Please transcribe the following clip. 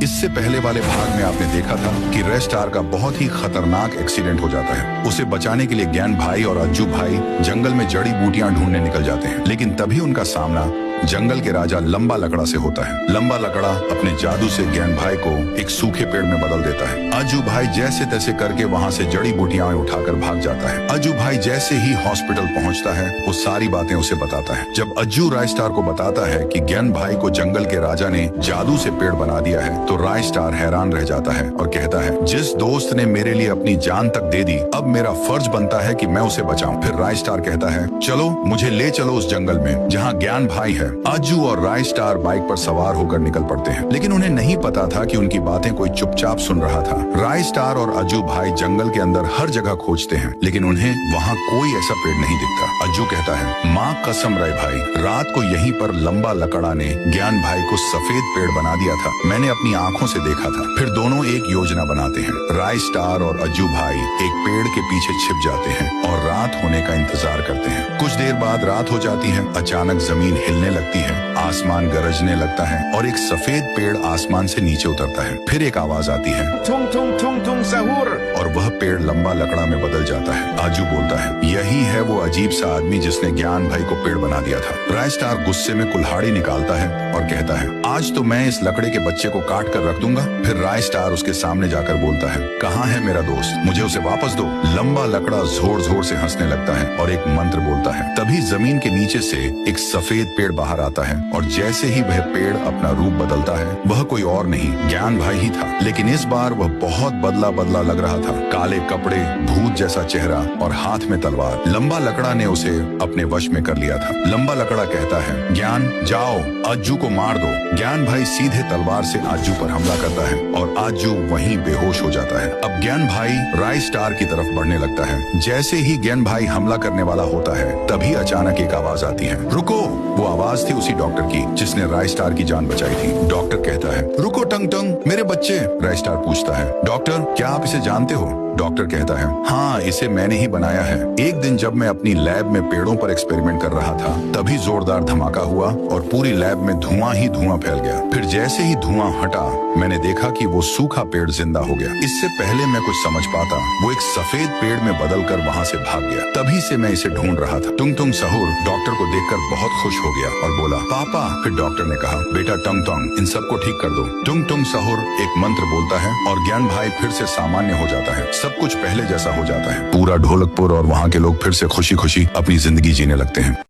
इससे पहले वाले भाग में आपने देखा था कि रेड स्टार का बहुत ही खतरनाक एक्सीडेंट हो जाता है। उसे बचाने के लिए ज्ञान भाई और अज्जू भाई जंगल में जड़ी बूटियां ढूंढने निकल जाते हैं, लेकिन तभी उनका सामना जंगल के राजा लंबा लकड़ा से होता है। लंबा लकड़ा अपने जादू से ज्ञान भाई को एक सूखे पेड़ में बदल देता है। अज्जू भाई जैसे तैसे करके वहाँ से जड़ी बूटियां उठाकर भाग जाता है। अज्जू भाई जैसे ही हॉस्पिटल पहुँचता है वो सारी बातें उसे बताता है। जब अज्जू राय स्टार को बताता है कि ज्ञान भाई को जंगल के राजा ने जादू से पेड़ बना दिया है, तो राय स्टार हैरान रह जाता है और कहता है, जिस दोस्त ने मेरे लिए अपनी जान तक दे दी, अब मेरा फर्ज बनता है कि मैं उसे बचाऊं। फिर राय स्टार कहता है, चलो मुझे ले चलो उस जंगल में जहाँ ज्ञान भाई है। अज्जू और राय स्टार बाइक पर सवार होकर निकल पड़ते हैं, लेकिन उन्हें नहीं पता था कि उनकी बातें कोई चुपचाप सुन रहा था। राय स्टार और अज्जू भाई जंगल के अंदर हर जगह खोजते हैं, लेकिन उन्हें वहाँ कोई ऐसा पेड़ नहीं दिखता। अज्जू कहता है, माँ कसम राय भाई, रात को यहीं पर लंबा लकड़ा ने ज्ञान भाई को सफेद पेड़ बना दिया था। मैंने अपनी आंखों से देखा था। फिर दोनों एक योजना बनाते हैं। राय स्टार और अज्जू भाई एक पेड़ के पीछे छिप जाते हैं और रात होने का इंतजार करते हैं। कुछ देर बाद रात हो जाती है। अचानक जमीन हिलने लगती है, आसमान गरजने लगता है और एक सफेद पेड़ आसमान से नीचे उतरता है। फिर एक आवाज आती है, tung tung tung tung सहूर। और वह पेड़ लंबा लकड़ा में बदल जाता है। आजू बोलता है, यही है वो अजीब सा आदमी जिसने ज्ञान भाई को पेड़ बना दिया था। राय स्टार गुस्से में कुल्हाड़ी निकालता है और कहता है, आज तो मैं इस लकड़े के बच्चे को काट कर रख दूंगा। फिर राय स्टार उसके सामने जाकर बोलता है, कहाँ है मेरा दोस्त, मुझे उसे वापस दो। लंबा लकड़ा जोर जोर से हंसने लगता है और एक मंत्र बोलता है। तभी जमीन के नीचे से एक सफेद पेड़ बाहर आता है और जैसे ही वह पेड़ अपना रूप बदलता है, वह कोई और नहीं ज्ञान भाई ही था, लेकिन इस बार वह बहुत बदला बदला लग रहा था। काले कपड़े, भूत जैसा चेहरा और हाथ में तलवार। लंबा लकड़ा ने उसे अपने वश में कर लिया था। लंबा लकड़ा कहता है, ज्ञान जाओ, अज्जू को मार दो। ज्ञान भाई सीधे तलवार से आजू पर हमला करता है और आजू वहीं बेहोश हो जाता है। अब ज्ञान भाई राय स्टार की तरफ बढ़ने लगता है। जैसे ही ज्ञान भाई हमला करने वाला होता है, तभी अचानक एक आवाज आती है, रुको। वो आवाज थी उसी डॉक्टर की जिसने राय स्टार की जान बचाई थी। डॉक्टर कहता है, रुको टंग टंग, मेरे बच्चे। राय स्टार पूछता है, डॉक्टर क्या आप इसे जानते हो? डॉक्टर कहता है, हाँ, इसे मैंने ही बनाया है। एक दिन जब मैं अपनी लैब में पेड़ों पर एक्सपेरिमेंट कर रहा था, तभी जोरदार धमाका हुआ और पूरी लैब में धुआं ही धुआं फैल गया। फिर जैसे ही धुआं हटा, मैंने देखा कि वो सूखा पेड़ जिंदा हो गया। इससे पहले मैं कुछ समझ पाता, वो एक सफेद पेड़ में बदलकर वहाँ से भाग गया। तभी से मैं इसे ढूंढ रहा था। टुंग टुंग सहूर डॉक्टर को देखकर बहुत खुश हो गया और बोला, पापा। फिर डॉक्टर ने कहा, बेटा टंग टंग, इन सबको ठीक कर दो। टुंग टुंग सहूर एक मंत्र बोलता है और ज्ञान भाई फिर से सामान्य हो जाता है। सब कुछ पहले जैसा हो जाता है। पूरा ढोलकपुर और वहाँ के लोग फिर से खुशी खुशी अपनी जिंदगी जीने लगते हैं।